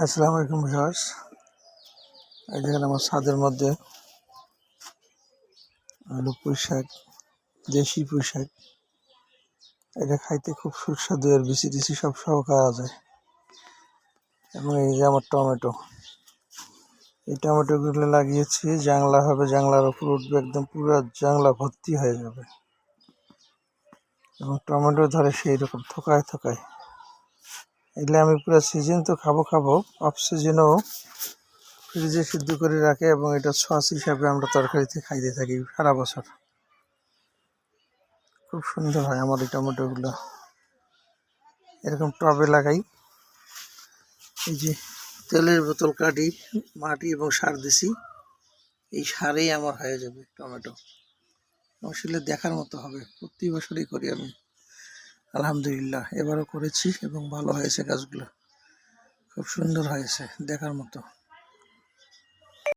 আসসালামু আলাইকুম ভিউয়ার্স। এই দেখেন আমার ছাদের মধ্যে আলু পুঁই শাক, দেশি পুঁই শাক। এটা খাইতে খুব সুস্বাদু, এর বিচি টিচি সব সহ খাওয়া যায়। এবং এই যে আমার টমেটো, এই টমেটোগুলো লাগিয়েছি, জাংলা হবে, জাংলার উপর উঠবে, একদম পুরো জাংলা ভর্তি হয়ে যাবে। এবং টমেটো ধরে সেই রকম থোকায় থোকায়। এগুলো আমি পুরো সিজন তো খাবো, অফ সিজনেও ফ্রিজে সিদ্ধ করে রাখে, এবং এটা সস হিসাবে আমরা তরকারিতে খাইতে থাকি সারা বছর। খুব সুন্দর হয় আমার এই টমেটোগুলো। এরকম টবে লাগাই। এই যে তেলের বোতল কাটি, মাটি এবং সার দিছি, এই সারেই আমার হয়ে যাবে টমেটো। আসলে দেখার মতো হবে, প্রতি বছরই করি আমি। আলহামদুলিল্লাহ এবারও করেছি এবং ভালো হয়েছে, গাছগুলো খুব সুন্দর হয়েছে, দেখার মতো।